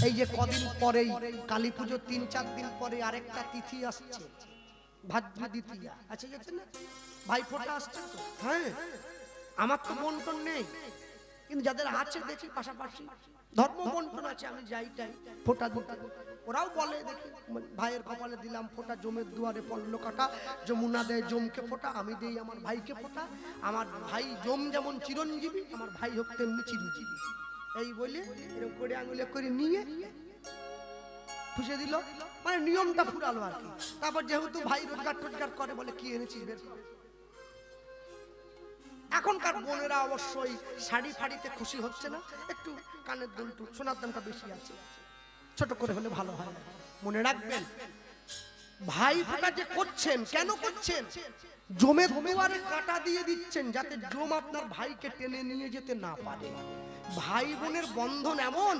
এই যে কদিন পরেই কালী পুজো ৩-৪ দিন পরে আরেকটা তিথি আসছে, ভাদ্র দ্বিতীয়া। আচ্ছা গেছে না, ভাই ফোঁটা আসছে তো। হ্যাঁ, আমার তো বন্টন নেই, কিন্তু যাদের আছে দেখি পাশাপাশি ধর্ম বন্টন আছে, আমি যাই তাই ফোঁটা দিতে। ওরাও বলে দেখি ভাইয়ের কপালে দিলাম ফোঁটা, জমের দুয়ারে পড়লো কাটা, যমুনা দেয় জমকে ফোঁটা, আমি দেই আমার ভাইকে ফোঁটা। আমার ভাই জম যেমন চিরঞ্জীবী, আমার ভাই হোক তেমনি চিরঞ্জীবী। এই বলে এরকম করে আঙুলে করে নিয়ে ফুসে দিল, মানে নিয়মটা ফুরালো আর কি। তারপর যেহেতু ভাই রোজগার টোজগার করে, বলে কি এনেছিস বের কর। এখনকার বোনেরা অবশ্যই শাড়ি ফাড়িতে খুশি হচ্ছে না, একটু কানের দুলটু সোনার দামটা বেশি আছে, ছোট করে হলে ভালো হয়। মনে রাখবেন, ভাই ফোঁটা যে করছেন, কেন করছেন? জমের দুয়ারে কাঁটা দিয়ে দিচ্ছেন, যাতে জম আপনার ভাইকে টেনে নিয়ে যেতে না পারে। ভাই বোনের বন্ধন এমন,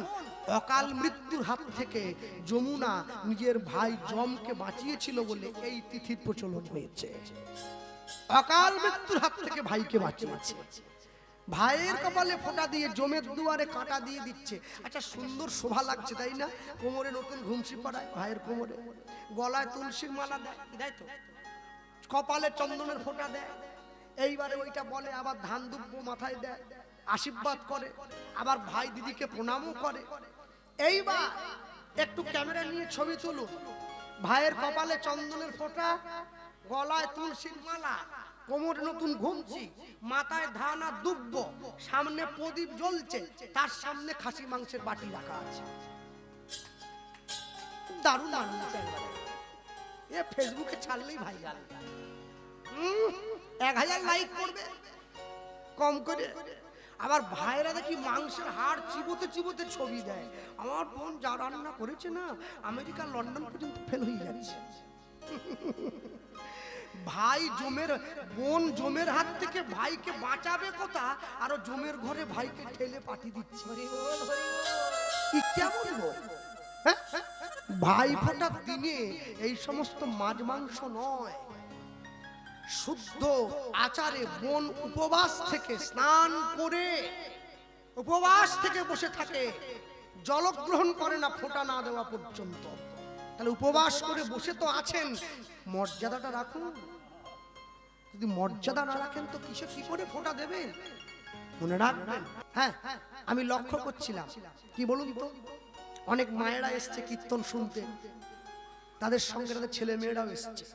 অকাল মৃত্যুর হাত থেকে যমুনা নিজের ভাই জমকে বাঁচিয়েছিল বলে এই তিথির প্রচলন হয়েছে। অকাল মৃত্যুর হাত থেকে ভাইকে বাঁচিয়েছে। ভাইয়ের কপালে ফোঁটা দিয়ে জমের দুয়ারে কাঁটা দিয়ে দিচ্ছে। আচ্ছা, সুন্দর শোভা লাগছে তাই না? কোমরে নতুন ঘুমসি পড়ায় ভাইয়ের কোমরে, গলায় তুলসীর মালা দেয়, দেয় তো, কপালে চন্দনের ফোঁটা দেয়। এইবারে ওইটা বলে, আবার ধান দুব্য মাথায় দেয়, আশীর্বাদ করে, আবার ভাই দিদিকে প্রণামও করে। এইবার একটু ক্যামেরা নিয়ে ছবি তুলুন, ভাইয়ের কপালে চন্দনের ফোঁটা, গলায় তুলসীর মালা, কোমরে নতুন ঘুমছি, মাথায় ধান আর দুব্ব, সামনে প্রদীপ জ্বলছে, তার সামনে খাসি মাংসের বাটি রাখা আছে। দারুণ মানুষ। এ ফেসবুকে ছাড়লেই ভাইরাল, 1000 লাইক করবে কম করে। আবার ভাইরা দেখি মাংসের হাড় চিবোতে চিবোতে ছবি দেয়। আমার বোন যা রান্না করেছে না, আমেরিকা লন্ডন পর্যন্ত ফেল হয়ে যাচ্ছে। ভাই জমের, বোন জমের হাত থেকে ভাইকে বাঁচাবে কথা, আর জমের ঘরে ভাইকে ঠেলে পাঠিয়ে দিচ্ছে। কি কেমন গো? ভাই ফোঁটার দিনে এই সমস্ত মাছ মাংস নয়, শুদ্ধ আচারে বোন উপবাস থেকে স্নান করে, উপবাস থেকে বসে থাকে, জলগ্রহণ করে না ফোঁটা না দেওয়া পর্যন্ত। তাহলে উপবাস করে বসে তো আছেন, মর্যাদাটা রাখুন। যদি মর্যাদা না রাখেন তো কি করে ফোঁটা দেবেন? মনে রাখবেন। হ্যাঁ, আমি লক্ষ্য করছিলাম, কি বলুন তো, অনেক মায়েরা এসছে কীর্তন শুনতে, তাদের সঙ্গে তাদের ছেলে মেয়েরাও এসছে।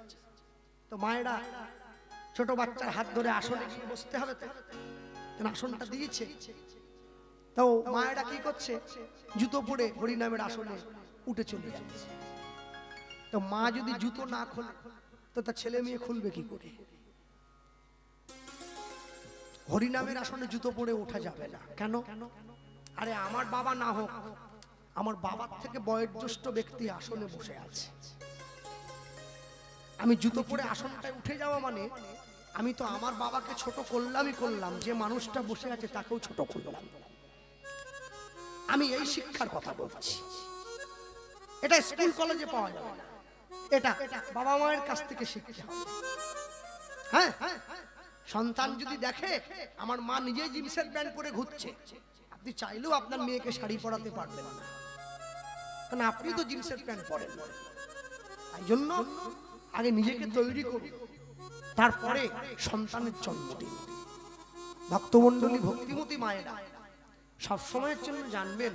তো মায়েরা ছোট বাচ্চার হাত ধরে আসনে গিয়ে বসতে হবে, তো আসনটা দিয়েছে। তো মায়েরা কি করছে, জুতো পরে হরিনামের আসনে উঠে চলে যাচ্ছে। তো মা যদি জুতো না খোলে তো তার ছেলে মেয়ে খুলবে কি করে? হরিনামের আসনে জুতো পরে ওঠা যাবে না। কেন? আরে আমার বাবা না হোক, আমার বাবার থেকে বয়োজ্যেষ্ঠ ব্যক্তি আসনে বসে আছে, আমি জুতো পরে আসনটায় উঠে যাওয়া মানে আমি তো আমার বাবাকে ছোট করলামই করলাম, যে মানুষটা বসে আছে তাকেও ছোট করলাম। আমি এই শিক্ষার কথা বলছি। এটা স্কুল কলেজে পাওয়া যাবে না, এটা বাবা মায়ের কাছ থেকে শিখতে হবে। হ্যাঁ, সন্তান যদি দেখে আমার মা নিজেই জিন্সের প্যান্ট পরে ঘুরছে, আপনি চাইলেও আপনার মেয়েকে শাড়ি পরাতে পারবেন না, কারণ আপনি তো জিন্সের প্যান্ট পরেন। তাই জন্য আগে নিজেকে তৈরি করুন, তারপরে সন্তানের জন্ম দিন। ভক্তমণ্ডলী, ভক্তিমতী মায়েরা সব সময়ের জন্য জানবেন,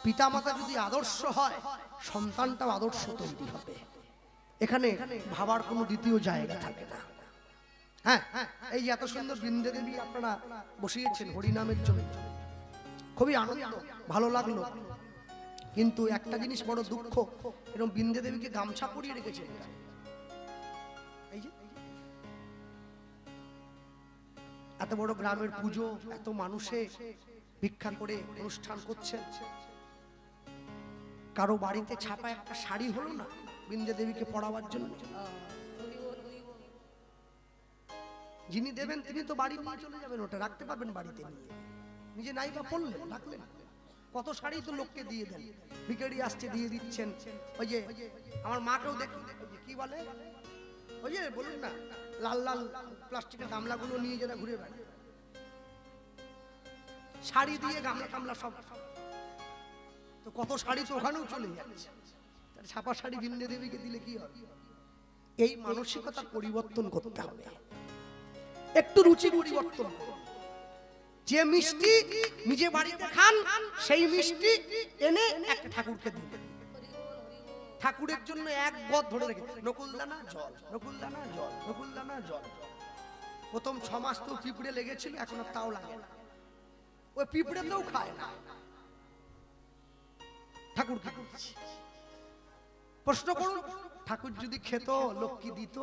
পিতামাতা যদি আদর্শ হয়, সন্তানটাও আদর্শ তৈরি হবে। এখানে ভাবার কোনো দ্বিতীয় জায়গা থাকে না। হ্যাঁ, এই এত সুন্দর বৃন্দে দেবী আপনারা বসিয়েছেন হরিনামের জন্য, খুবই আনন্দ, ভালো লাগলো। কিন্তু একটা জিনিস বড় দুঃখ, এরকম বৃন্দে দেবীকে গামছা পরিয়ে রেখেছেন। এই যে এত বড় গ্রামের পুজো, এত মানুষে ভিক্ষা করে অনুষ্ঠান করছে, কারো বাড়িতে ছাপা একটা শাড়ি হলো না বৃন্দে দেবীকে পড়াবার জন্য? যিনি দেবেন তিনি তো বাড়ি নিয়ে চলে যাবেন, ওটা রাখতে পারবেন বাড়িতে নিয়ে, নিজে নাই বা পড়লেন, রাখলেন। কত শাড়ি তো লোককে দিয়ে দেন, ভিখারি আসছে দিয়ে দিচ্ছেন। ওই যে আমার মাকেও দেখি, কি বলে ওই যে বলুন না, লাল লাল প্লাস্টিকের গামলাগুলো নিয়ে যারা ঘুরে বেড়ায়, শাড়ি দিয়ে গামলা টামলা সব তো কত শাড়ি তো ওখানেও চলে যাচ্ছে, ছাপা শাড়ি ভিন্দে দেবীকে দিলে কি হবে? এই মানসিকতা পরিবর্তন করতে হবে, একটু রুচি পরিবর্তন করুন। যে মিষ্টি নিজে বাড়িতে খান সেই মিষ্টি এনে একটা ঠাকুরকে দিন, ঠাকুরের জন্য এক গদ ধরে রেখে নকুলদানা জল, নকুলদানা জল, নকুলদানা জল। প্রথম 6 মাস তো পিঁপড়ে লেগেছিল, এখন আর তাও লাগে না, ওই পিঁপড়েতেও খায় না, ঠাকুর খাচ্ছে। প্রশ্ন করুন, ঠাকুর যদি খেত লোক কি দিত?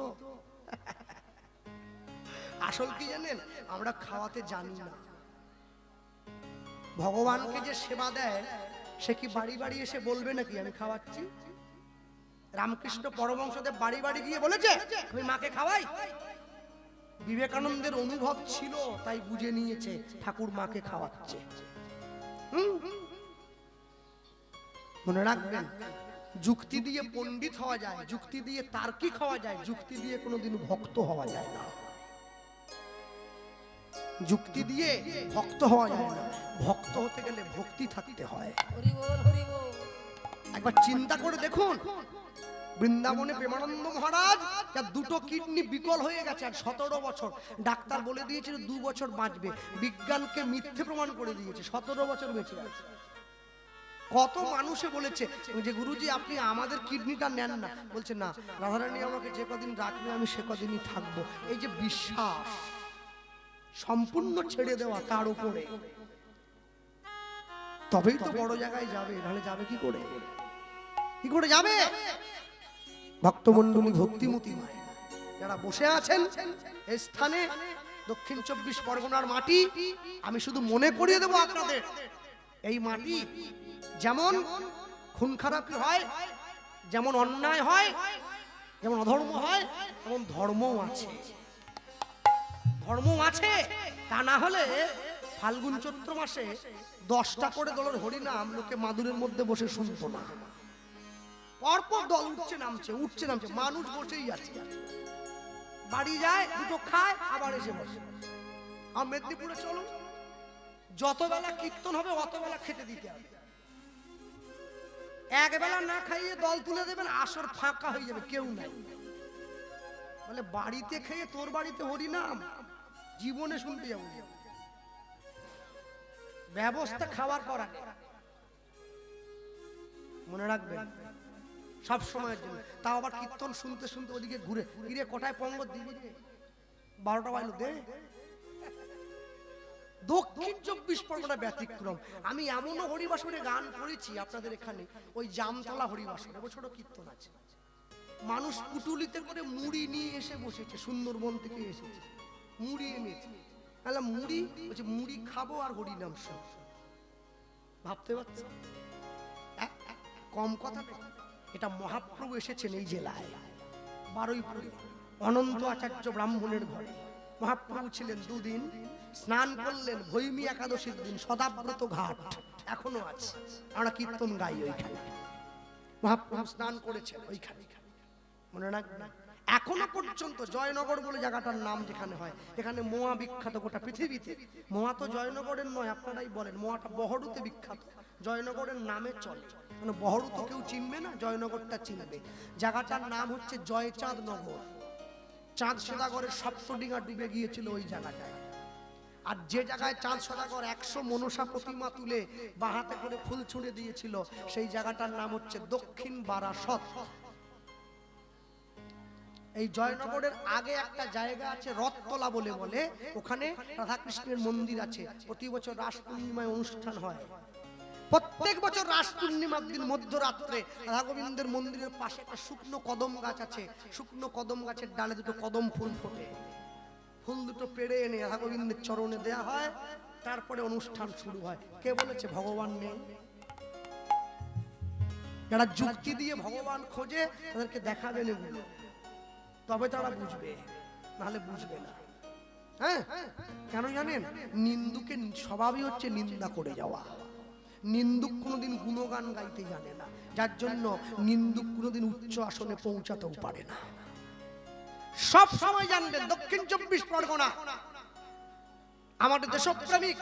আসল কি জানেন, আমরা খাওয়াতে জানি না। ভগবানকে যে সেবা দেয় সে কি বাড়ি বাড়ি এসে বলবে নাকি আমি খাওয়াচ্ছি? রামকৃষ্ণ পরমহংসদেব বাড়ি বাড়ি গিয়ে বলেছে আমি মাকে খাওয়াই? বিবেকানন্দের অনুভব ছিল, তাই বুঝে নিয়েছে ঠাকুর মাকে খাওয়াচ্ছে। মনে রাখবেন, যুক্তি দিয়ে পণ্ডিত হওয়া যায়, যুক্তি দিয়ে তার্কিক হওয়া যায়, যুক্তি দিয়ে কোনোদিন ভক্ত হওয়া যায় না। যুক্তি দিয়ে ভক্ত হওয়া যায় না, ভক্ত হতে গেলে ভক্তি থাকতে হয়। একবার চিন্তা করে দেখুন, বৃন্দাবনে প্রেমানন্দ মহারাজ যার 2টো কিডনি বিকল হয়ে গেছে, আর 17 বছর ডাক্তার বলে দিয়েছিল 2 বছর বাঁচবে, বিজ্ঞানকে মিথ্যে প্রমাণ করে দিয়েছে, 17 বছর বেঁচে আছে। কত মানুষে বলেছে যে গুরুজি আপনি আমাদের কিডনিটা নেন না, বলছে না, রাধারানী আমাকে যে কদিন রাখবে আমি সে কদিনই থাকবো। এই যে বিশ্বাস, সম্পূর্ণ ছেড়ে দেওয়া তার উপরে, তবেই তো বড় জায়গায় যাবে, নাহলে যাবে কি করে? কি করে যাবে? ভক্তমণ্ডলী, ভক্তিমতী মায়েরা যারা বসে আছেন এই স্থানে, দক্ষিণ 24 পরগনার মাটি, আমি শুধু মনে করিয়ে দেবো আপনাদের, এই মাটি যেমন খুন খারাপি হয়, যেমন অন্যায় হয়, যেমন অধর্ম হয়, তেমন ধর্মও আছে। ধর্ম আছে, তা না হলে ফাল্গুন চৈত্র মাসে 10টা করে দলের হরিনাম লোকে মাদুরের মধ্যে বসে শুনতো না। পরপর দল উঠছে নামছে, উঠছে নামছে, মানুষ বসেই আছে, বাড়ি যায়, 2টো খায়, আবার এসে বসে। আর মেদিনীপুরে চলো, যত বেলা কীর্তন হবে অত বেলা খেতে দিতে হবে। এক বেলা না খাইয়ে দল তুলে দেবেন, আসর ফাঁকা হয়ে যাবে, কেউ নাই। বলে বাড়িতে খেয়ে তোর বাড়িতে হরিনাম জীবনে শুনতে যাবো। ব্যবস্থা খাওয়ার পর মনে রাখবেন সব সময়ের জন্য। তাও আবার কীর্তন শুনতে শুনতে ওদিকে ঘুরে ফিরে কোটায় পঙ্গত দিবি, 12টা বাজলো দে। দক্ষিণ 24 পরগনা ব্যতিক্রম। আমি এমনও হরিবাসরে গান করেছি আপনাদের এখানে, ওই জামতলা হরিবাসরে ছোট কীর্তন আছে, মানুষ পুটুলিতে করে মুড়ি নিয়ে এসে বসেছে, সুন্দরবন থেকে এসেছে, মুড়ি এনেছে। তাহলে মুড়ি বলছে মুড়ি খাবো আর হরিনাম শুনবো। ভাবতে পারছো? কম কথা, এটা মহাপ্রভু এসেছেন এই জেলায়, বারুইপুরে অনন্ত আচার্য ব্রাহ্মণের ঘরে। মহাপ্রভু ছিলেন 2 দিন, স্নান করলেন ভৈমী একাদশীর দিন, সদাব্রত ঘাট এখনো আছে, আমরা কীর্তন গাই ওইখানে। মহাপ্রভু স্নান করেছেন ওইখানে, মনে রাখবেন। এখনো পর্যন্ত জয়নগর বলে জায়গাটার নাম যেখানে হয়, এখানে মোয়া বিখ্যাত গোটা পৃথিবীতে। মোয়া তো জয়নগরের নয়, আপনারাই বলেন, মোয়াটা বহরুতে বিখ্যাত, জয়নগরের নামে চলে। মানে বহরু তো কেউ চিনবে না, জয়নগরটা চিনবে। জায়গাটার নাম হচ্ছে জয়চাঁদ নগর। চাঁদ সদাগরের সপ্তডিঙা ডুবে গিয়েছিল ওই জায়গাটায়। আর যে জায়গায় চাঁদ সদাগর 100 মনসা প্রতিমা তুলে বাহাতে করে ফুল ছুঁড়ে দিয়েছিল, সেই জায়গাটার নাম হচ্ছে দক্ষিণ বারাসত। এই জয়নগরের আগে একটা জায়গা আছে রথতলা বলে, ওখানে রাধাকৃষ্ণের মন্দির আছে। প্রতি বছর রাস পূর্ণিমায় অনুষ্ঠান হয়। প্রত্যেক বছর রাস পূর্ণিমার দিন মধ্যরাত্রে রাধা গোবিন্দের মন্দিরের পাশে একটা শুকনো কদম গাছ আছে, শুকনো কদম গাছের ডালে 2টো কদম ফুল ফোটে। ফুল 2টো পেড়ে এনে রাধা গোবিন্দের চরণে দেয়া হয়, তারপরে অনুষ্ঠান শুরু হয়। কে বলেছে ভগবান নেই? যারা যুক্তি দিয়ে ভগবান খোঁজে তাদেরকে দেখাবেন এগুলো, তবে তারা বুঝবে, নাহলে বুঝবে না। হ্যাঁ, কেন জানেন? নিন্দুকে স্বভাবই হচ্ছে নিন্দা করে যাওয়া। নিন্দুক কোনোদিন গুণগান গাইতে জানে না, যার জন্য নিন্দুক কোনোদিন উচ্চ আসনে পৌঁছাতেও পারে না। সব সময় জানবেন দক্ষিণ 24 পরগনা আমাদের দেশপ্রেমিক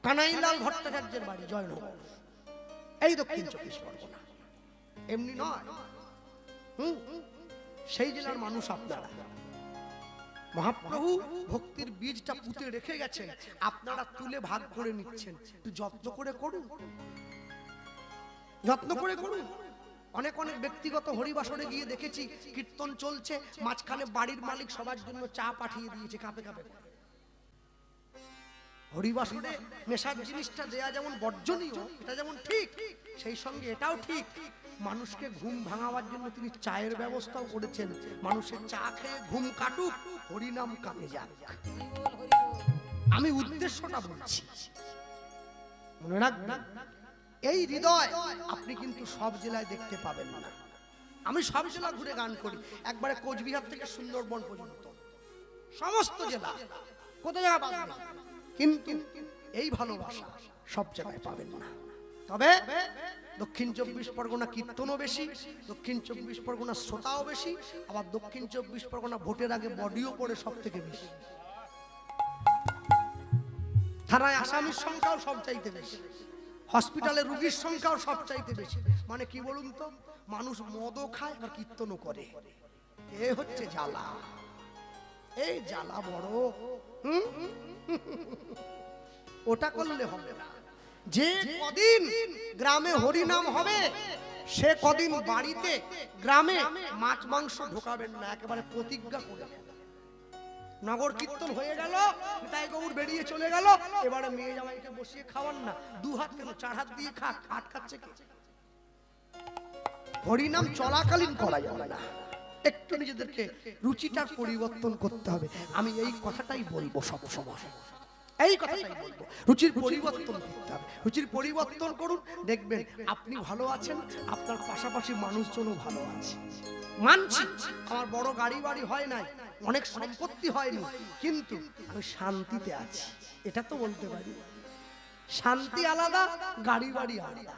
কানাইলাল ভট্টাচার্যের বাড়ি জয়নগর। এই দক্ষিণ 24 পরগনা এমনি নয়, সেই জেলার মানুষ আপনারা। মহাপ্রভু ভক্তির বীজটা পুঁতে রেখে গেছেন, আপনারা তুলে ভাগ করে নিচ্ছেন। একটু যত্ন করে করুন, যত্ন করে করুন। অনেক অনেক ব্যক্তিগত হরিবাসরে গিয়ে দেখেছি, কীর্তন চলছে, মাঝখানে বাড়ির মালিক সবার জন্য চা পাঠিয়ে দিয়েছে কাপে কাপে। হরিবাসরে নেশার জিনিসটা দেয়া যেমন বর্জনীয়, এটা যেমন ঠিক, সেই সঙ্গে এটাও ঠিক, মানুষকে ঘুম ভাঙাবার জন্য তিনি চায়ের ব্যবস্থাও করেছেন। মানুষের চা খেয়ে ঘুম কাটুক, হরিনাম কানে যাক। আমি উদ্দেশ্যটা বলছি, মনে রাখবেন। এই হৃদয় আপনি কিন্তু সব জেলায় দেখতে পাবেন না। আমি সব জেলা ঘুরে গান করি, একবারে কোচবিহার থেকে সুন্দরবন পর্যন্ত সমস্ত জেলা, কত জায়গা পাবেন, কিন্তু এই ভালোবাসা সব জায়গায় পাবেন না। তবে দক্ষিণ 24 পরগনা কীর্তনও বেশি, দক্ষিণ 24 পরগনা শ্রোতাও বেশি, আবার দক্ষিণ 24 পরগনা ভোটের আগে বডিও পড়ে সব থেকে বেশি। থানায় আসামির সংখ্যাও সব চাইতে বেশি, হসপিটালে রোগীর সংখ্যাও সব চাইতে বেশি। মানে কি বলুন তো, মানুষ মদও খায় আর কীর্তনও করে। এ হচ্ছে জ্বালা, এই জ্বালা বড়। ওটা করলে হবে না। যে কদিন গ্রামে হরিনাম হবে, সে কদিন বাড়িতে গ্রামে মাছ মাংস ঢোকাবেন না, একেবারে প্রতিজ্ঞা করে। নগর কীর্তন হয়ে গেল, তাই গৌর বেরিয়ে চলে গেল, এবারে মেয়ে জামাইকে বসিয়ে খাওয়ান না, 2 হাত কেন 4 হাত দিয়ে খাক, আটকাচ্ছে কে? হরিনাম চলাকালীন করা যাবে না, একটু নিজেদেরকে রুচিটার পরিবর্তন করতে হবে। আমি এই কথাটাই বলবো সব সময়, এই কথাটাই বলবো, রুচির পরিবর্তন করতে হবে। রুচির পরিবর্তন করুন, দেখবেন আপনি ভালো আছেন, আপনার পাশাপাশি মানুষজনও ভালো আছে। মানছি আমার বড় গাড়ি বাড়ি হয় নাই, অনেক সম্পত্তি হয়নি, কিন্তু আমি শান্তিতে আছি, এটা তো বলতে পারি। শান্তি আলাদা, গাড়ি বাড়ি আলাদা।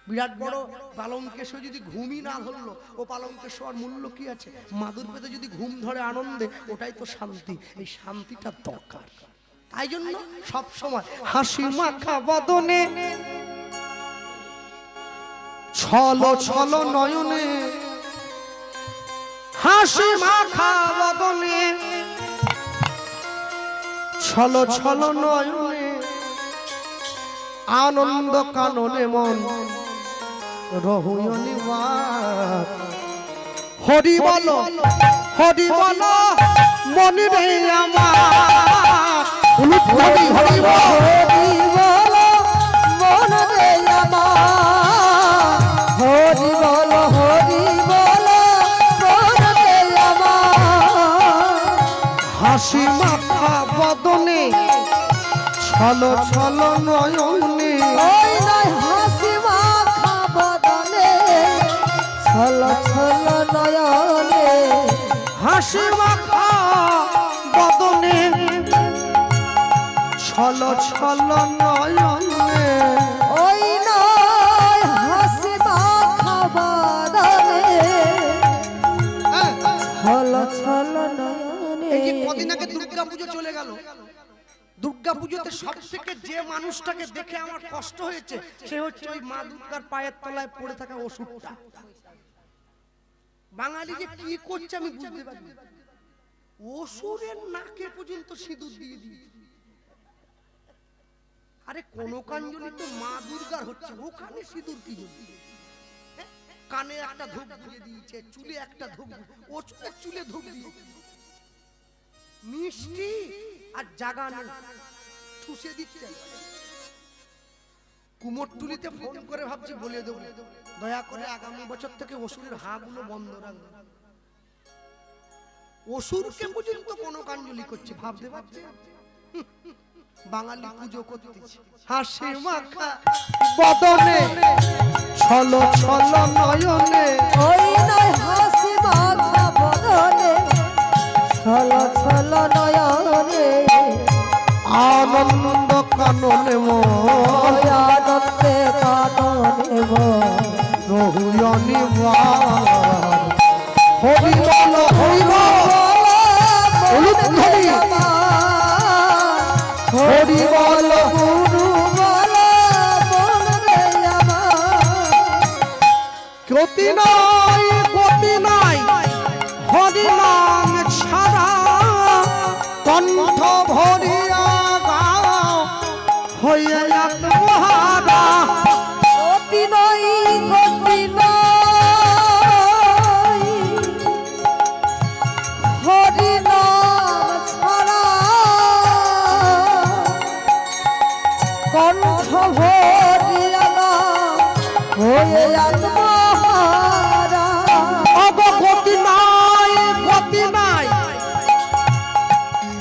বিরাট বড় পালঙ্কে শোয় যদি ঘুমই না ধরলো, ও পালঙ্কে শোয়ার মূল্য কি আছে? মাদুর পেতে যদি ঘুম ধরে আনন্দে, ওটাই তো শান্তি। এই শান্তিটা দরকার। তাই জন্য সব সময় হাসি মাখা বদনে, ছলো ছলো নয়নে, হাসি মাখা বদনে, ছলো ছলো নয়নে, আনন্দ কাননে মন রহুয়নি বাত। হরি বলো, হরি বলো মনে রে আমার, হরি হরি বলো মনে রে আমার, হরি বলো হরি বলো মনে রে আমার। হাসি মাখা বদনে, ছলো ছলো নয়নে, ওই নয় হাসি মাখা বদনে, ছলো ছলো নয়নে, হাসি মাখা বদনে, ছলো ছলো নয়নে, ওই নয় হাসি মাখা বদনে, ছলো ছলো নয়নে। এই যে কদিন আগে দুর্গা পুজো চলে গেল, দুর্গা পুজোতে সব থেকে যে মানুষটাকে দেখে আমার কষ্ট হয়েছে, সে হচ্ছে ওই মা দুর্গার পায়ের তলায় পড়ে থাকা অসুরটা। বাঙালি যে কি করছে আমি বুঝতে পারি, অসুরের নাকে পর্যন্ত সিঁদুর দিয়ে দিয়ে। আরে কোন কাঞ্জলি তো মা দুর্গার হচ্ছে, ওখানে সিঁদুর কি জন্য? কানে একটা ধূপ দিয়ে দিয়েছে, চুলে একটা ধূপ, ও চুলে ধূপ দিয়ে মিষ্টি আর জাগানো ঠুসে দিচ্ছে। কুমোরটুলিতে ফোন করে ভাবছি বলে দেবো, দয়া করে আগামী বছর থেকে অসুরের হাগুলো বন্ধ রাখবে। অসুরকে পর্যন্ত কোন কাঞ্জলি করছে, ভাবতে পারছে? বাঙালি পুজো করতেছে হাসি মাখা বদনে, ছলো ছলো নয়নে, ওই নয় হাসি মাখা বদনে, ছলো ছলো নয়নে, আনন্দ কাননে মন, আনন্দে কাননে মন রহুয়নি বাত। হরি বল হরি বল, হরি হরি বল, গুরু বল মন রে আমার, গতি নাই গতি নাই হরি নাম ছাড়া কণ্ঠ ভরিয়া গাও হয়ে আত্মহারা গতি নাই গতি নাই হরি নাম ছাড়া কণ্ঠ ভরিয়া গাও হয়ে আত্মহারা গতি নাই গতি নাই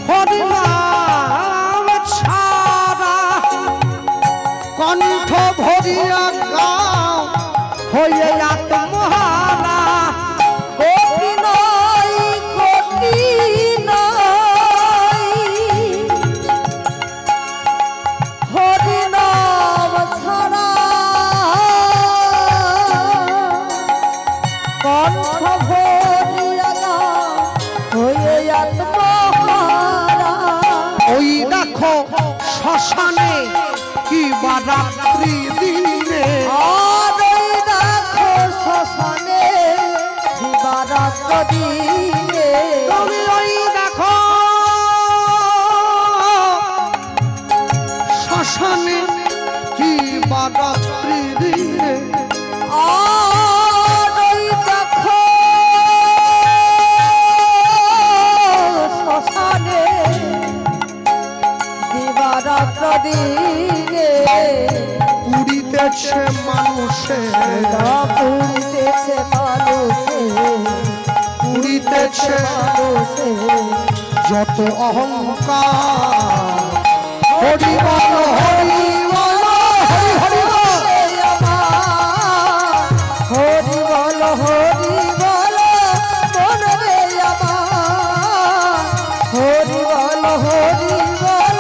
হরি নাম ছাড়া কণ্ঠ ভরিয়া গাও হয়ে আত্মহারা গতি নাই গতি নাই হরি নাম ছাড়া কণ্ঠ ভরিয়া গাও হয়ে আত্মহারা ওই দেখো শ্মশানে কি বারাত্রি দিনে আর ওই দেখো শ্মশানে দিবারাত্র দিনে তুমি ওই দেখো শ্মশানে কি বারাত্রি দিনে আর ওই দেখো শ্মশানে দিবারাত্র দিনে পুরিতেছে মানুষের পুরিতেছে মানুষে পুরিতেছে মানুষে যত অহংকার হরি বল হরি বল হরি হরি বল হরি বল হরি বল মন রে আমার হরি বল হরি বল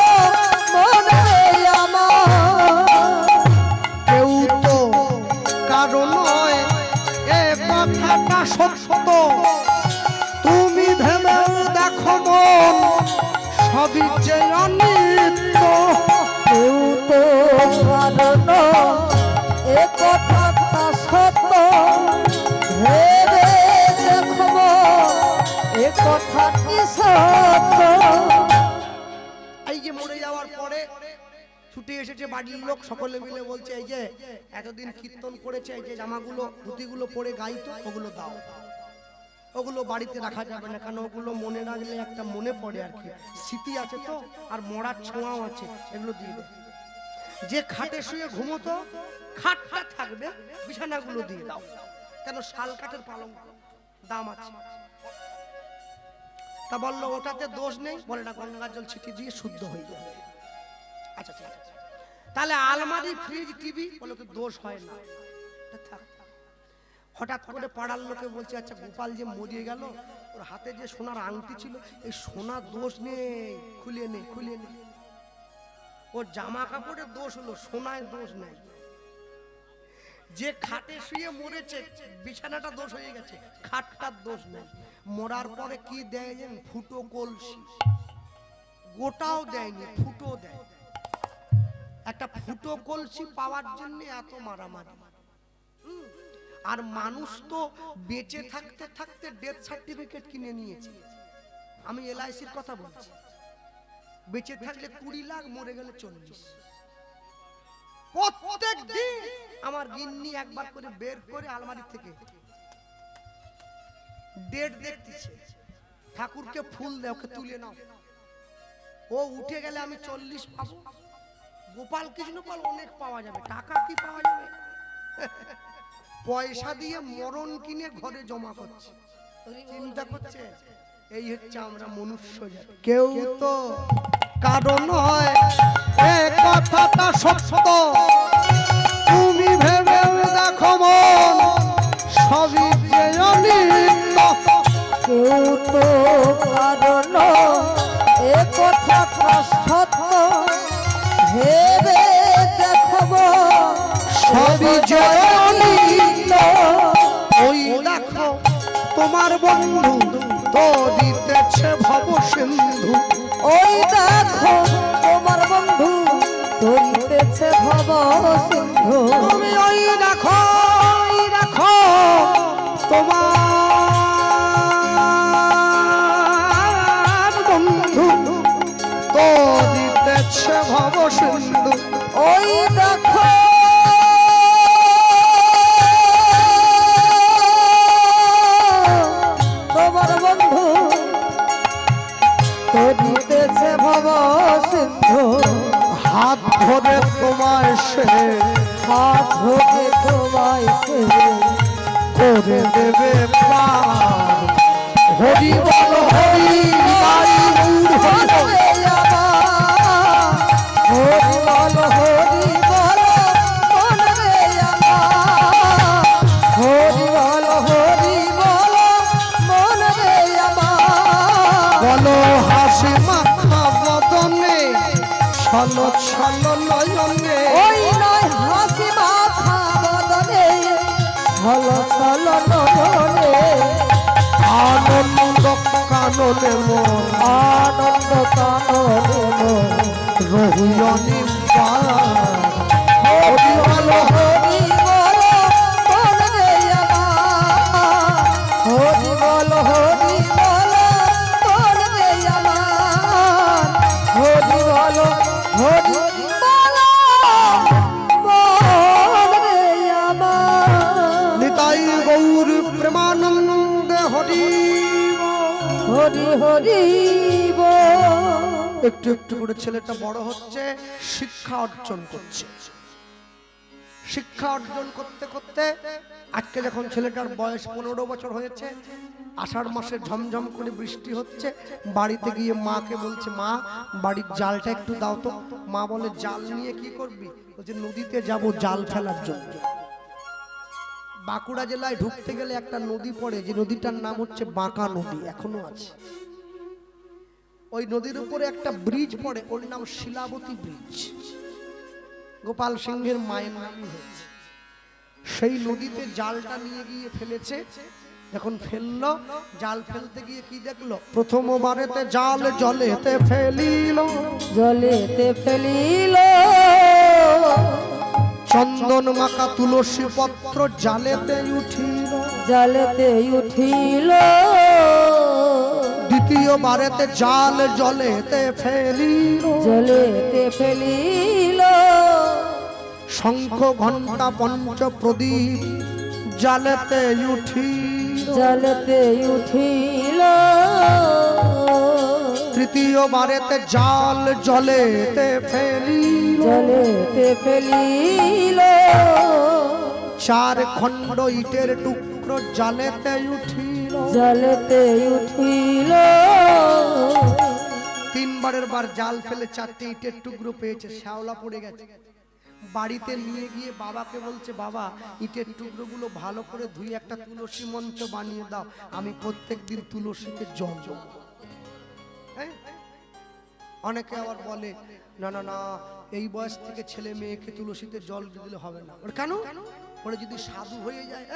মন রে আমার কেউ তো কারো নয় এ কথাটা সত্য তুমি ভেবে দেখো মন সবই যে অনিত্য কেউ তো কারণ এ কথাটা সত্য ভেবে দেখব এ কথাটি সত্য এই যে মরে যাওয়ার পরে ছুটে এসেছে বাড়ির লোক সকলে মিলে বলছে এই যে এতদিন কীর্তন করেছে এই যে জামাগুলো ধুতিগুলো পরে গাইতো ওগুলো দাও ওগুলো বাড়িতে রাখা যাবে না কারণ ওগুলো মনে রাখলে একটা মনে পড়ে আর কি স্মৃতি আছে তো আর মরার ছোঁয়াও আছে এগুলো দিয়ে দাও যে খাটে শুয়ে ঘুমোতো খাটটা থাকবে বিছানাগুলো দিয়ে দাও কেন শাল কাঠের পালঙ্ক দাম আছে তা বললো ওটাতে দোষ নেই বলে না গঙ্গার জল ছিটি দিয়ে শুদ্ধ হয়ে যাবে আচ্ছা ঠিক আছে তাহলে আলমারি ফ্রিজ টিভি বলে তো দোষ হয় না থাক হঠাৎ করে পাড়ার লোকে বলছে আচ্ছা গোপাল যে মরিয়ে গেল ওর হাতে যে সোনার আংটি ছিল এই সোনার দোষ নেই খুলে নে খুলে নে ওর জামা কাপড়ের দোষ হলো সোনায় দোষ নেই যে খাটে শুয়ে মরেছে বিছানাটা দোষ হয়ে গেছে খাটটার দোষ নেই মরার পরে কি দেয় যেন ফুটো কলসি গোটাও দেয়নি ফুটো দেয় একটা ফুটো কলসি পাওয়ার জন্য এত মারামারি আর মানুষ তো বেঁচে থাকতে থাকতে ডেথ সার্টিফিকেট কিনে নিয়েছে আমি এলআইসির কথা বলছি বেঁচে থাকলে 20 লাখ মরে গেলে 40 প্রত্যেক দিন আমার গিন্নি একবার করে বের করে আলমারি থেকে ডেট দেখতেছে ঠাকুরকে ফুল দাও ওকে তুলে নাও ও উঠে গেলে আমি 40 পাবো গোপাল কৃষ্ণ পাল অনেক পাওয়া যাবে টাকা কি পাওয়া যাবে পয়সা দিয়ে মরণ কিনে ঘরে জমা করছে চিন্তা করছে এই হচ্ছে আমরা মনুষ্য জাতি কেউ তো কারণ নয় এ কথাটা সত্য তুমি ভেবে দেখো মন সবই যে অনিত্য কেউ তো কারণ এ কথাটা সত্য ভেবে দেখব সবই যে অনিত্য ওই দেখো তোমার বন্ধু তো দিতেছে ভব সিন্ধু ওই দেখো তোমার বন্ধু ধরিতেছে ভব সিন্ধু তুমি ওই দেখো করে দেবে পার। হরি বল হরি বাড়ি হরি বল হরি বল মন রে আমার হরি বল হরি বল মন রে আমার বলো হাসি মাখা বদনে ছল ছল নয়নে ওই নয় হাসি মাথা বদনে ছল ছল নয়নে আনন্দ কাননে মন আনন্দ কাননে মন রহুয়নি পার। হরি বল হরি বল মন রে আমার হরি বল হরি বল মন রে আমার হরি বল হরি বল মন রে আমার নিতাই গৌর প্রেমানন্দ হরি হরি হরি বল একটু একটু করে ছেলেটা বড় হচ্ছে, শিক্ষা অর্জন করছে। শিক্ষা অর্জন করতে করতে আজকে যখন ছেলেটার বয়স 15 বছর হয়েছে, আষাঢ় মাসে ঝমঝম করে বৃষ্টি হচ্ছে, বাড়িতে গিয়ে মাকে বলছে, মা বাড়ির জালটা একটু দাও তো। মা বলে, জাল নিয়ে কি করবি? বলছে, নদীতে যাব জাল ফেলার জন্য। বাঁকুড়া জেলায় ঢুকতে গেলে একটা নদী পড়ে, যে নদীটার নাম হচ্ছে বাঁকা নদী, এখনো আছে। ওই নদীর উপরে একটা ব্রিজ পড়ে, ওর নাম শিলাবতী ব্রিজ, গোপাল সিংহের মায়ের নামই হয়েছে। সেই নদীতে জালটা নিয়ে গিয়ে ফেলেছে। যখন ফেললো, জাল ফেলতে গিয়ে কি দেখলো? প্রথমবারেতে জাল জলেতে ফেলিল, জলেতে ফেলিল চন্দন মাখা তুলসী পত্র জালেতে উঠিল। জলেতে উঠিল দ্বিতীয়বারেতে জাল জলেতে ফেলিল, জলেতে ফেলিল শঙ্খ ঘণ্টা পঞ্চ প্রদীপ জালেতে উঠিল। জলেতে উঠিল তৃতীয়বারেতে জাল জলেতে ফেলিল, জলেতে ফেলিল চার খণ্ড ইটের টুকরো জালেতে উঠিল। জলেতে উঠিল তিনবারের বার জাল ফেলে 4টে ইটের টুকরো পেয়েছে, শ্যাওলা পড়ে গেছে। বাড়িতে নিয়ে গিয়ে বাবাকে বলছে, বাবা ইটের টুকরোগুলো ভালো করে ধুয়ে একটা তুলসী মঞ্চ বানিয়ে দাও, আমি প্রত্যেকদিন তুলসীতে জল দেব। অনেকে আবার বলে, না না না, এই বয়স থেকে ছেলে মেয়েকে তুলসীতে জল দিলে হবে না। কেন? ওরা যদি সাধু হয়ে যায়।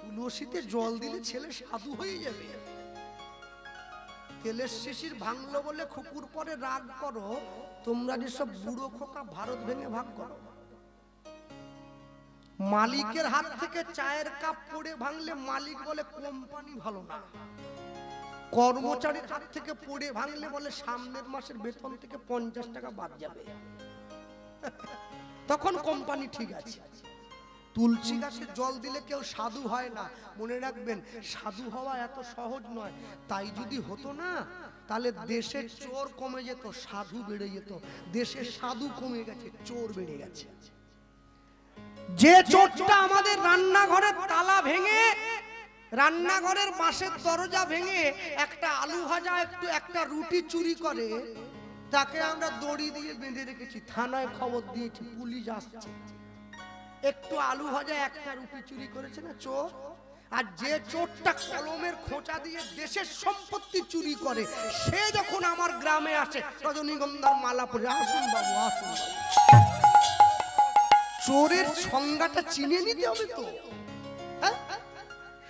তুলসীতে জল দিলে ছেলে সাধু হয়ে যাবে? তেলের শিশির ভাঙলো বলে কুকুর পরে রাগ করো, তোমরা যেসব বুড়ো খোকা ভারত ভেঙে ভাগ করো। মালিকের হাত থেকে চায়ের কাপ পড়ে ভাঙলে মালিক বলে কোম্পানি ভালো না। কর্মচারীর হাত থেকে পড়ে ভাঙলে বলে সামনের মাসের বেতন থেকে 50 টাকা বাদ যাবে, তখন কোম্পানি ঠিক আছে। তুলসী গাছে জল দিলে কেউ সাধু হয় না, মনে রাখবেন। সাধু হওয়া এত সহজ নয়। তাই যদি হতো না, তাহলে দেশের চোর কমে যেত, সাধু বেড়ে যেত। দেশের সাধু কমে গেছে, চোর বেড়ে গেছে। যে চোরটা আমাদের রান্নাঘরের তালা ভেঙে, রান্নাঘরের বাঁশের দরজা ভেঙে একটা আলু ভাজা একটা রুটি চুরি করে, তাকে আমরা দড়ি দিয়ে বেঁধে রেখেছি, থানায় খবর দিয়েছি, পুলিশ আসছে। একটু আলু ভাজা একটা রুটি চুরি করেছে না চোর। আর যে চোরটা কলমের খোঁচা দিয়ে দেশের সম্পত্তি চুরি করে, সে যখন আমার গ্রামে আসে রজনীগন্ধার মালা পরে, আসুন বাবু আসুন। চোরের সংজ্ঞাটা চিনে নিতে হবে তো।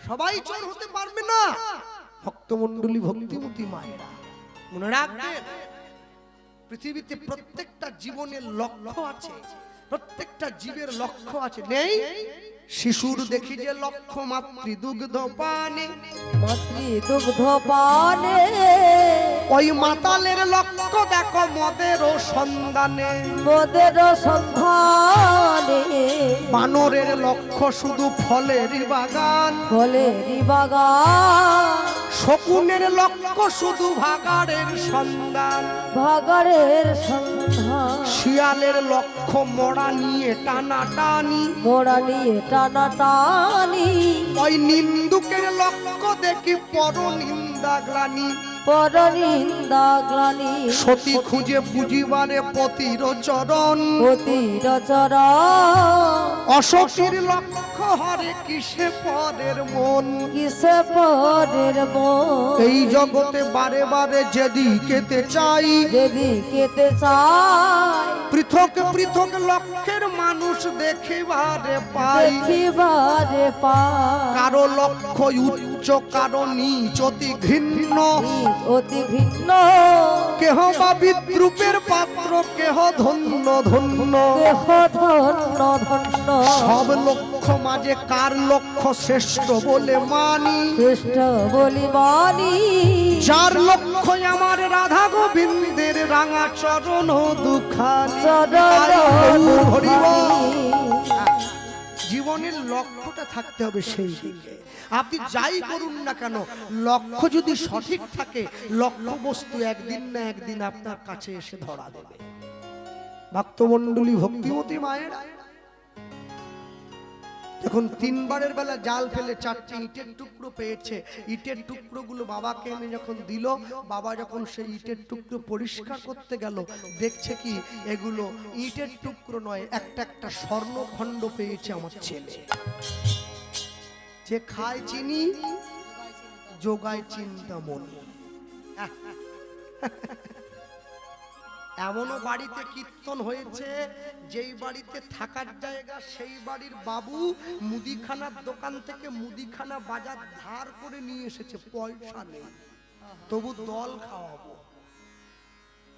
সবাই চোর হতে পারবে না। ভক্তমণ্ডলী, ভক্তিমতী মায়েরা মনে রাখবেন, পৃথিবীতে প্রত্যেকটা জীবনের লক্ষ্য আছে, প্রত্যেকটা জীবের লক্ষ্য আছে। নেই? শিশুর দেখি যে লক্ষ্য মাতৃ দুগ্ধ পানে, মাতৃ দুগ্ধ পানে ওই মাতালের লক্ষ্য দেখো মদের সন্ধানে, মদের সন্ধানে বানরের লক্ষ্য শুধু ফলের বাগান, ফলের বাগান শকুনের লক্ষ্য শুধু ভাগাড়ের সন্ধান, ভাগাড়ের সন্ধান, শিয়ালের লক্ষ্য মরা নিয়ে টানাটানি, মোড়া নিয়ে টানাটানি, ওই নিন্দুকের লক্ষ্য দেখি পর নিন্দা গ্লানি, পরনিন্দা গ্লানি, সতী খুঁজে বুঝিবারে পতির চরণ, অতির চরণ, অসখীর লক্ষ্য হরে কিসে পরের মন, কিসে পরের মন, এই জগতে বারে বারে যেদিকেতে চাই, যেদিকেতে চাই, পৃথক পৃথক লক্ষ্যের মানুষ দেখিবারে পাই, দেখিবারে পাই, কারো লক্ষ্য উচ্চ কারো নিচ অতি ঘৃণ্য, অতি ভিন্ন, কেহ বা বিদ্রুপের পাত্র, কেহ ধন্য ধন্য, দেহ ধন্য ধন্য, সব লক্ষ্য মাঝে কার লক্ষ্য শ্রেষ্ঠ বলে মানি, শ্রেষ্ঠ বলি মানি, যার লক্ষ্য আমার রাধা গোবিন্দের রাঙা চরণ দুখানি। চরণ হরিবল। জীবনের লক্ষ্যটা থাকতে হবে সেই দিকে। আপনি যাই করুন না কেন, লক্ষ্য যদি সঠিক থাকে, লক্ষ্য বস্তু একদিন না একদিন আপনার কাছে এসে ধরা দেবে। ভক্তমণ্ডলী, ভক্তিমতী মায়েরা যখন তিনবারের বেলা জাল ফেলে 4টে ইটের টুকরো পেয়েছে, ইটের টুকরোগুলো বাবাকে এনে যখন দিল, বাবা যখন সেই ইটের টুকরো পরিষ্কার করতে গেল, দেখছে কি এগুলো ইটের টুকরো নয়, একটা একটা স্বর্ণখণ্ড পেয়েছে আমার ছেলে। যে খায় চিনি, যোগায় চিন্তামণি। এমনও বাড়িতে কীর্তন হয়েছে, যেই বাড়িতে থাকার জায়গা সেই বাড়ির বাবু মুদিখানার দোকান থেকে মুদিখানা বাজার ধার করে নিয়ে এসেছে, পয়সা নেই, তবু দল খাওয়াবো।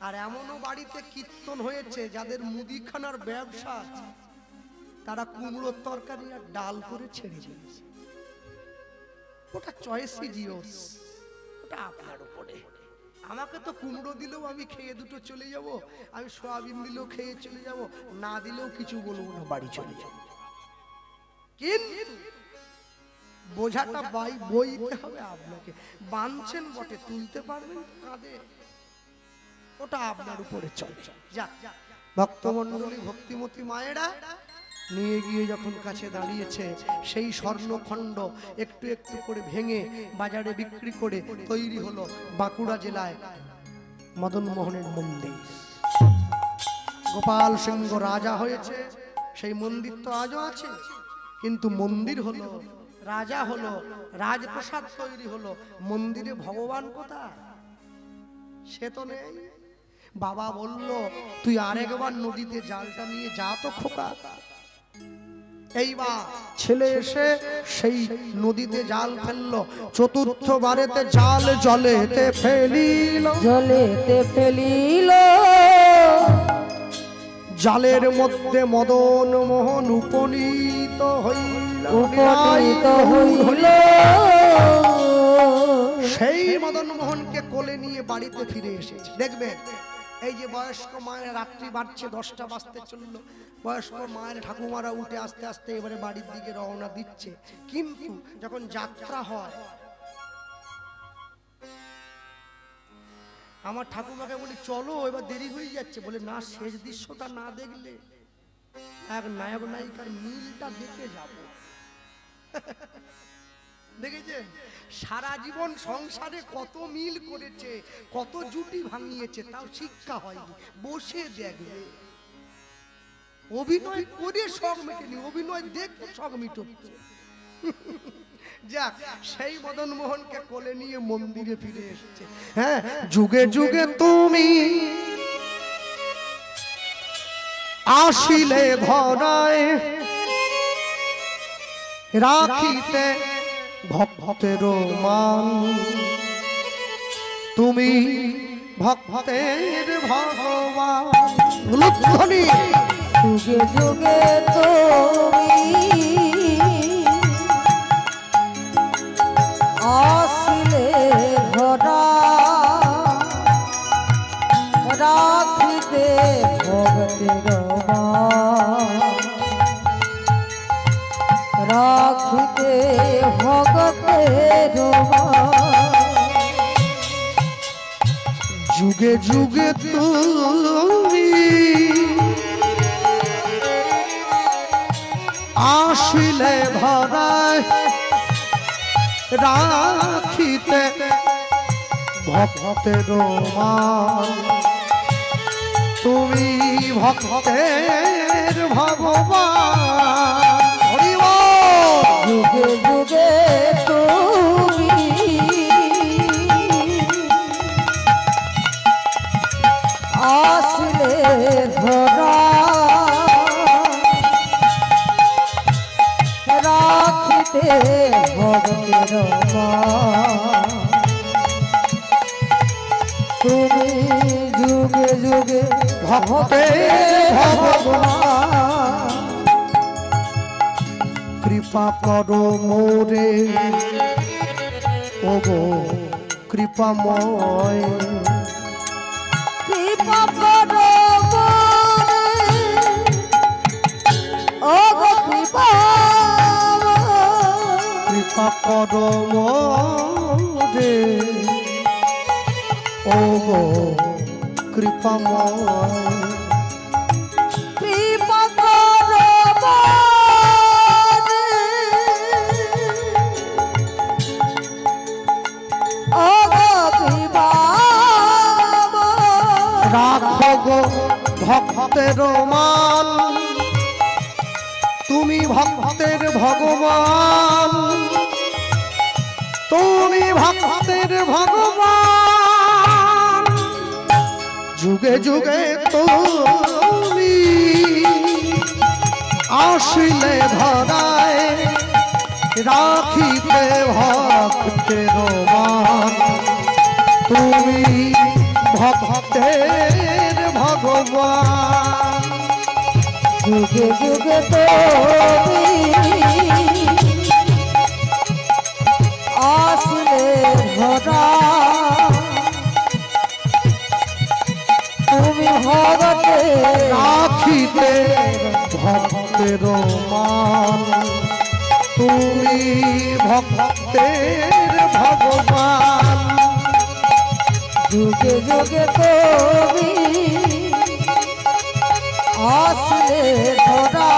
আর এমনও বাড়িতে কীর্তন হয়েছে যাদের মুদিখানার ব্যবসা আছে, তারা কুমড়োর তরকারি আর ডাল করে ছেড়ে দিয়েছে। ওটা চয়েসই জিওস, ওটা আপনার উপরে। আমাকে তো কুমড়ো দিলেও আমি খেয়ে দুটো চলে যাব, আমি সয়াবিন দিলেও খেয়ে চলে যাব, না দিলেও কিছু বলবো না, বাড়ি চলে যাব। কিন্তু বোঝাটা বইতে হবে আপনাকে। বাঁধছেন বটে, তুলতে পারবেন কাঁধে, ওটা আপনার উপরে চলে। যাক, ভক্তমণ্ডলী, ভক্তিমতী মায়েরা নিয়ে গিয়ে যখন কাছে দাঁড়িয়েছে, সেই স্বর্ণখণ্ড একটু একটু করে ভেঙে বাজারে বিক্রি করে তৈরি হলো বাঁকুড়া জেলায় মদন মোহনের মন্দির। গোপাল সিংহ রাজা হয়েছে, সেই মন্দির তো আজও আছে, কিন্তু মন্দির হলো, রাজা হলো, রাজপ্রাসাদ তৈরি হলো, মন্দিরে ভগবান কোথায়? সে তো নেই। বাবা বলল, তুই আরেকবার নদীতে জালটা নিয়ে যা তো খোকা। এইবার ছেলে এসে সেই নদীতে জাল ফেললো, চতুর্থ বারেতে জাল জলেতে ফেলিল, জলেতে ফেলিল, জালের মধ্যে মদন মোহন উপনীত হইল, উপনীত হইল, সেই মদন মোহনকে কোলে নিয়ে বাড়িতে ফিরে এসেছে। দেখবেন এই যে বয়স্ক মায়ের রাত্রি বাড়ছে, 10টা বাজতে চললো, বয়স্ক মায়ের ঠাকুমারা উঠে আস্তে আস্তে এবারে বাড়ির দিকে রওনা দিচ্ছে। কিন্তু যখন যাত্রা হয়, আমার ঠাকুমাকে বলি চলো এবার দেরি হয়ে যাচ্ছে, বলে না, শেষ দৃশ্যটা না দেখলে এক নায়ক নায়িকার মিলটা দেখে যাব। দেখেছেন সারা জীবন সংসারে কত মিল করেছে, কত জুটি ভাঙিয়েছে, তাও শিক্ষা হয়নি, বসে দেখবে। অভিনয় করে শখ মেটেনি, অভিনয় দেখে শখ মিটচ্ছে। যাক, সেই মদন মোহনকে কোলে নিয়ে মন্দিরে ফিরে এসেছে। হ্যাঁ, যুগে যুগে তুমি আসিলে ধরায় রাখিতে ভক্তের মান, তুমি ভক্তের ভগবান। ধ্বনি যুগে যুগে তুমি আসিলে ধরা রাখিতে ভক্তের মান, রাখিতে ভক্তের মান। যুগে যুগে তুমি আসিলে ভরায় রাখিতে ভক্তের মান তুমি ভক্তের ভগবান হরি বল। যুগে যুগে তুমি আসলে ধরা রাখিতে ভক্তের মান তুমি যুগে যুগে ভক্তের ভগবান কৃপা করো মোরে ওগো কৃপাময় কৃপা করো মোরে, ওগো কৃপাময়। কৃপা করো মোরে ওগো কৃপাময় কৃপা করো মোরে, ওগো কৃপাময়। রাখো গো ভক্তের মান তুমি ভক্তের ভগবান তুমি ভক্তের ভগবান যুগে যুগে তুমি আসিলে ধরায় রাখিতে ভক্তের মান তুমি ভক্তের ভগবান যুগে যুগে তুমি আসলে ধরা তুমি ভগতে রাখিতে ভক্তের মান তুমি ভক্তের ভগবান যুগে যুগে তুমি আসলে ধরা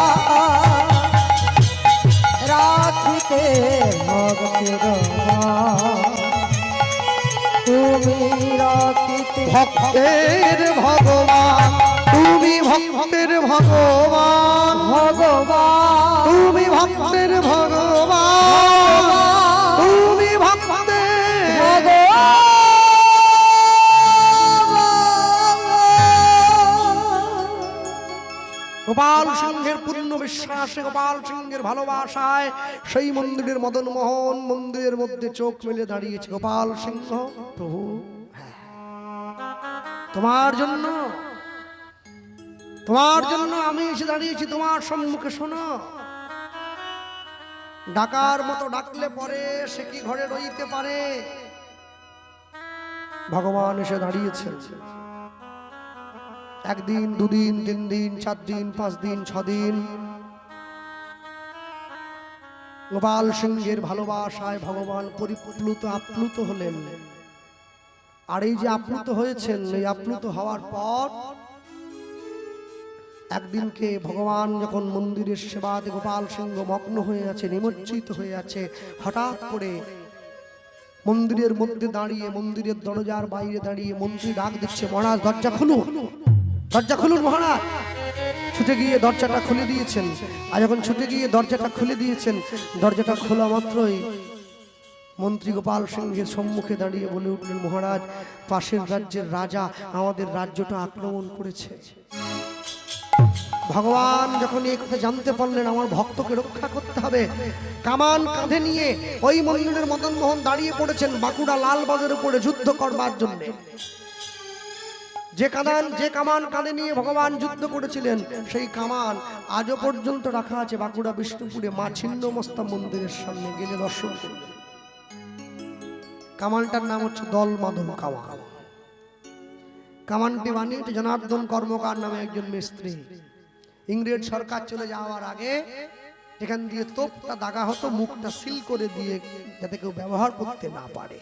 রাখিতে ভক্তের মান তুমি রাখিতে ভক্তের ভগবান তুমি ভক্তের ভগবান ভগবান তুমি ভক্তের ভগবান তুমি ভক্তের গোপাল সিংহের পূর্ণ বিশ্বাসে গোপাল সিংহের ভালোবাসায় সেই মন্দিরের মদন মোহন মন্দিরের মধ্যে চোখ মেলে দাঁড়িয়েছে গোপাল সিংহ প্রভু তোমার জন্য আমি এসে দাঁড়িয়েছি তোমার সম্মুখে শোনো ডাকার মতো ডাকলে পরে সে কি ঘরে রইতে পারে ভগবান এসে দাঁড়িয়েছেন একদিন দুদিন তিন দিন 4 দিন 5 দিন 6 দিন গোপাল সিংহের ভালোবাসায় ভগবান পরিপ্লুত আপ্লুত হলেন আর এই যে আপ্লুত হয়েছেন এই আপ্লুত হওয়ার পর একদিনকে ভগবান যখন মন্দিরের সেবাতে গোপাল সিংহ মগ্ন হয়ে আছে নিমজ্জিত হয়ে আছে হঠাৎ করে মন্দিরের মধ্যে দাঁড়িয়ে মন্দিরের দরজার বাইরে দাঁড়িয়ে মন্ত্রী ডাক দিচ্ছে মহারাজ দরজা খুলুন মহারাজ ছুটে গিয়ে দরজাটা খুলে দিয়েছেন আর যখন ছুটে গিয়ে দরজাটা খুলে দিয়েছেন দরজাটা খোলা মাত্রই মন্ত্রী গোপাল সিংহের সম্মুখে দাঁড়িয়ে বলে উঠলেন মহারাজ পাশের রাজ্যের রাজা আমাদের রাজ্যটা আক্রমণ করেছে ভগবান যখন এই কথা জানতে পারলেন আমার ভক্তকে রক্ষা করতে হবে কামান কাঁধে নিয়ে ওই মন্দিরের মদন মোহন দাঁড়িয়ে পড়েছেন বাঁকুড়া লালবাজারের উপরে যুদ্ধ করবার জন্য যে কামান কাঁধে নিয়ে ভগবান যুদ্ধ করেছিলেন সেই কামান আজও পর্যন্ত রাখা আছে বাঁকুড়া বিষ্ণুপুরে মা ছিন্নমস্তা মন্দিরের সামনে গেলে দর্শন করবেন কামানটার নাম হচ্ছে দল মাদল কামান কামানটি বানিয়েছে জনার্দন কর্মকার নামে একজন মিস্ত্রি ইংরেজ সরকার চলে যাওয়ার আগে এখান দিয়ে তোপটা দাগা হতো মুখটা সিল করে দিয়ে যাতে কেউ ব্যবহার করতে না পারে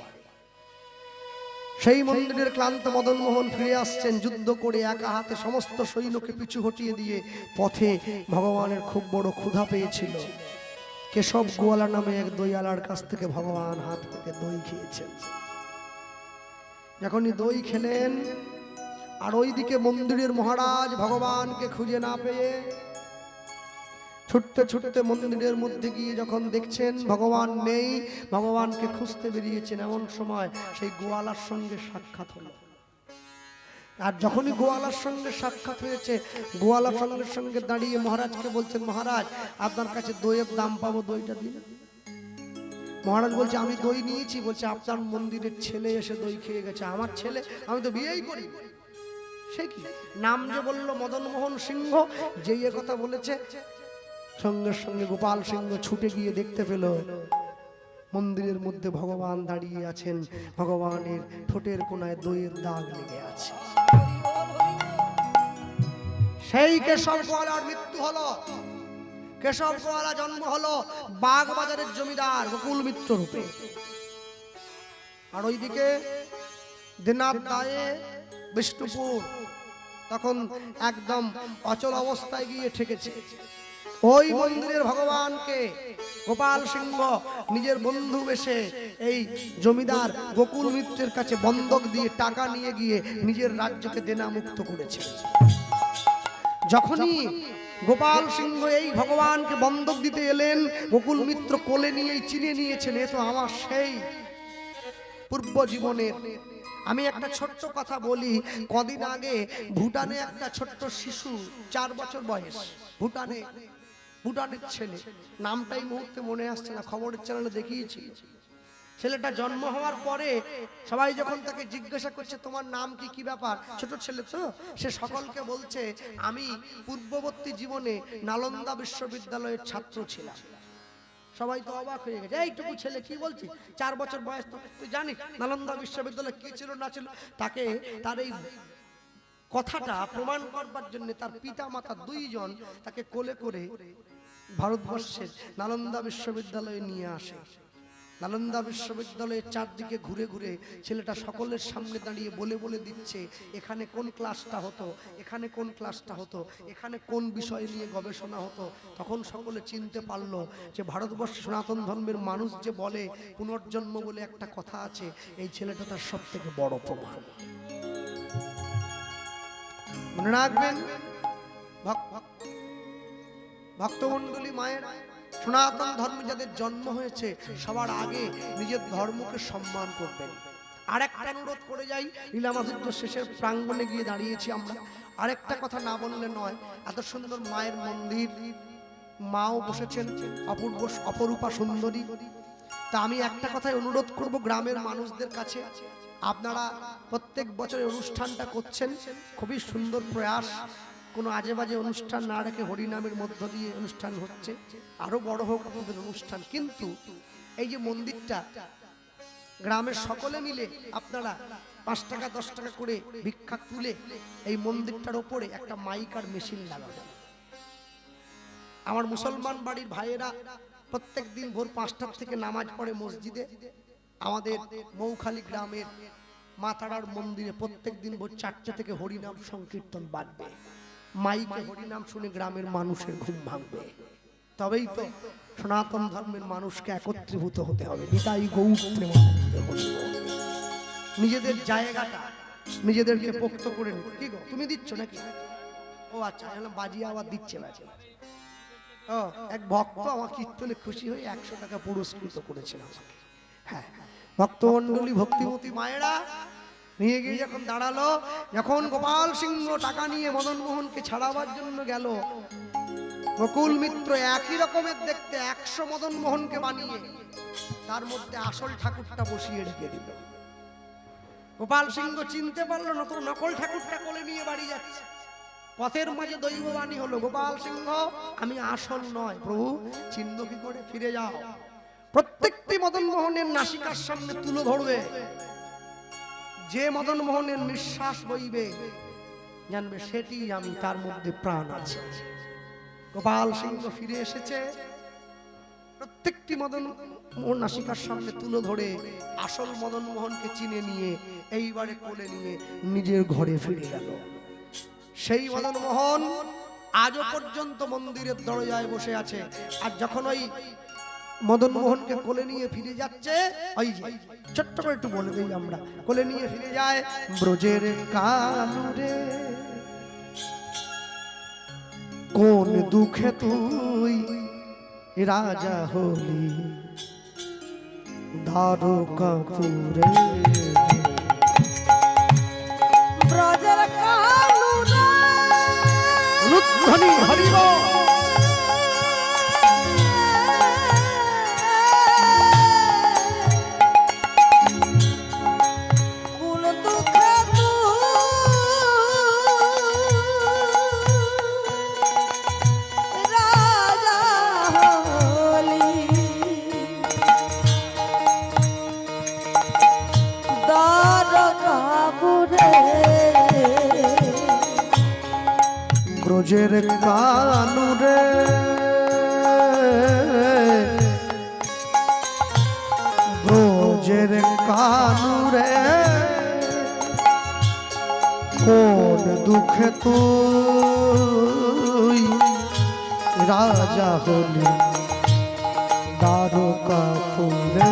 সেই মন্দিরের ক্লান্ত মদন মোহন ফিরে আসছেন যুদ্ধ করে, একা হাতে সমস্ত সৈন্যকে পিছু হটিয়ে দিয়ে। পথে ভগবানের খুব বড় ক্ষুধা পেয়েছিল। কেশব গোয়ালা নামে এক দইয়ালার কাছ থেকে ভগবান হাত পেতে দই খেয়েছেন। যখনই দই খেলেন, আর ওইদিকে মন্দিরের মহারাজ ভগবানকে খুঁজে না পেয়ে ছুটতে ছুটতে মন্দিরের মধ্যে গিয়ে যখন দেখছেন ভগবান নেই, ভগবানকে খুঁজতে বেরিয়েছেন, এমন সময় সেই গোয়ালার সঙ্গে সাক্ষাৎ হলো। আর যখনই গোয়ালার সঙ্গে সাক্ষাৎ হয়েছে, গোয়ালার সঙ্গে সঙ্গে দাঁড়িয়ে মহারাজকে বলছেন, মহারাজ আপনার কাছে দইয়ের দাম পাবো, দইটা দিন। মহারাজ বলছে, আমি দই নিয়েছি। বলছে, আপনার মন্দিরের ছেলে এসে দই খেয়ে গেছে। আমার ছেলে? আমি তো বিয়েই করি। সে কি? নাম যে বললো মদন মোহন সিংহ, যেই এ কথা বলেছে, সঙ্গে সঙ্গে গোপাল সিংহ ছুটে গিয়ে দেখতে পেল মন্দিরের মধ্যে ভগবান দাঁড়িয়ে আছেন। ভগবানের ঠোঁটের কোনায় দইয়ের দাগ লেগে আছে। সেই কেশব গোয়ালার মৃত্যু হলো। কেশব গোয়ালা জন্ম হলো বাগবাজারের জমিদার গোকুল মিত্র রূপে। আর ওইদিকে দিনাত দায়ে বিষ্ণুপুর তখন একদম অচল অবস্থায় গিয়ে ঠেকেছে। ওই মন্দিরের ভগবানকে গোপাল সিংহ নিজের বন্ধু বেশে এই জমিদার গোকুল মিত্রের কাছে বন্ধক দিয়ে টাকা নিয়ে গিয়ে নিজের রাজ্যকে দেনা মুক্ত করেছে। যখনই গোপাল সিংহ এই ভগবানকে বন্ধক দিতে এলেন, গোকুল মিত্র কোলে নিয়ে চিনে নিয়েছেন, এ তো আমার সেই পূর্ব জীবনের। আমি একটা ছোট্ট কথা বলি, কদিন আগে ভুটানে একটা ছোট্ট শিশু, 4 বছর বয়স, ভুটানের ছেলে, নামটাই মুহূর্তে মনে আসছে না, খবরের চ্যানেলে দেখিয়েছি। ছেলেটা জন্ম হওয়ার পরে সবাই যখন তাকে জিজ্ঞাসা করছে তোমার নাম কি, কি ব্যাপার, ছোট ছেলে তো, সে সকলকে বলছে আমি পূর্ববর্তী জীবনে নালন্দা বিশ্ববিদ্যালয়ের ছাত্র ছিলাম। সবাই তো অবাক হয়ে গেছে, এইটুকু ছেলে কি বলছি, 4 বছর বয়স, তো তুই জানিস নালন্দা বিশ্ববিদ্যালয় কি ছিল না ছিল? তাকে তার এই কথাটা প্রমাণ করবার জন্য তার পিতা মাতা 2 জন তাকে কোলে করে ভারতবর্ষের নালন্দা বিশ্ববিদ্যালয়ে নিয়ে আসে। নালন্দা বিশ্ববিদ্যালয়ের চারদিকে ঘুরে ঘুরে ছেলেটা সকলের সামনে দাঁড়িয়ে বলে বলে দিচ্ছে এখানে কোন ক্লাসটা হতো, এখানে কোন ক্লাসটা হতো, এখানে কোন বিষয় নিয়ে গবেষণা হতো। তখন সকলে চিনতে পারলো যে ভারতবর্ষে সনাতন ধর্মের মানুষ যে বলে পুনর্জন্ম বলে একটা কথা আছে, এই ছেলেটা তার সব থেকে বড় প্রমাণ। মনে রাখবেন ভক্তমণ্ডলী মায়ের, সনাতন ধর্মে যাদের জন্ম হয়েছে সবার আগে নিজের ধর্মকে সম্মান করবেন। আরেকটা অনুরোধ করে যাই, লীলামাধুর্য শেষের প্রাঙ্গণে গিয়ে দাঁড়িয়েছি আমরা, আরেকটা কথা না বললে নয়। এত সুন্দর মায়ের মন্দির, মাও বসেছেন অপূর্ব অপরূপা সুন্দরী। তা আমি একটা কথাই অনুরোধ করব গ্রামের মানুষদের কাছে, আপনারা প্রত্যেক বছর অনুষ্ঠানটা করছেন, খুবই সুন্দর প্রয়াস। কোনো আজে বাজে অনুষ্ঠান না রেখে হরিনামের মধ্য দিয়ে অনুষ্ঠান হচ্ছে, আরো বড় হোক আপনাদের অনুষ্ঠান। কিন্তু এই যে মন্দিরটা গ্রামের সকলে মিলে আপনারা 5 টাকা 10 টাকা করে ভিক্ষা তুলে এই মন্দিরটার ওপরে একটা মাইক আর মেশিন লাগাবেন। আমার মুসলমান বাড়ির ভাইয়েরা প্রত্যেক দিন ভোর 5টা থেকে নামাজ পড়ে মসজিদে। আমাদের মৌখালী গ্রামের মাতারার মন্দিরে প্রত্যেক দিন ভোর 4টে থেকে হরিনাম সংকীর্তন বাজবে। মাইকে হরিনাম শুনে গ্রামের মানুষের ঘুম ভাঙবে। তবেই তো সনাতন ধর্মের মানুষকে একত্রীভূত হতে হবে। নিতাই গৌর প্রেমানন্দে হরিব। নিজেদের জায়গাটা নিজেদেরকে পোক্ত করে নিতে। কি গো তুমি দিচ্ছ নাকি? ও আচ্ছা, বাজি আবার দিচ্ছে বাজি। ও এক ভক্ত আমার কীর্তনে খুশি হয়ে 100 টাকা পুরস্কৃত করেছেন আমাকে। হ্যাঁ, ভক্তমণ্ডলী ভক্তিমতী মায়েরা নিয়ে গিয়ে যখন দাঁড়ালো, যখন গোপাল সিংহ টাকা নিয়ে মদন মোহনকে ছাড়াবার জন্য গেল, গোকুল মিত্র একই রকমের দেখতে 100 মদন মোহনকে বানিয়ে তার মধ্যে আসল ঠাকুরটা বসিয়ে রেখে দিল। গোপাল সিংহ চিনতে পারলো না, তো নকল ঠাকুরটা কোলে নিয়ে বাড়ি যাচ্ছে। পথের মাঝে দৈববাণী হলো, গোপাল সিংহ আমি আসল নয়, প্রভু চিহ্ন কি করে, ফিরে যাও। প্রত্যেকটি মদন মোহনের নাসিকার সামনে তুলে ধরবে, যে মদন মোহনের নিঃশ্বাস বইবে জানবে সেটি আমি, তার মধ্যে প্রাণ আছে। গোপাল সিংহ ফিরে এসেছে, প্রত্যেকটি মদন মোহন নাসিকার সামনে তুলে ধরে আসল মদন মোহনকে চিনে নিয়ে এইবারে কোলে নিয়ে নিজের ঘরে ফিরে গেল। সেই মদন মোহন আজও পর্যন্ত মন্দিরের দরজায় বসে আছে। আর যখন ওই মদন মোহনকে কোলে নিয়ে ফিরে যাচ্ছে, ওই যে ছোট্ট করে একটু বলে দিই আমরা, কোলে নিয়ে ফিরে যায় ব্রজের কানুরে কোন দুঃখে তুই রাজা হলি দ্বারকাপুরে। ব্রজের কানুরে অনুধ্বনি হরিব কোন দুঃখে তুই রাজা হলি দ্বারকাপুরে। ব্রজের কানুরে ব্রজের কানুরে কোন দুঃখে তুই রাজা হলি দ্বারকাপুরে।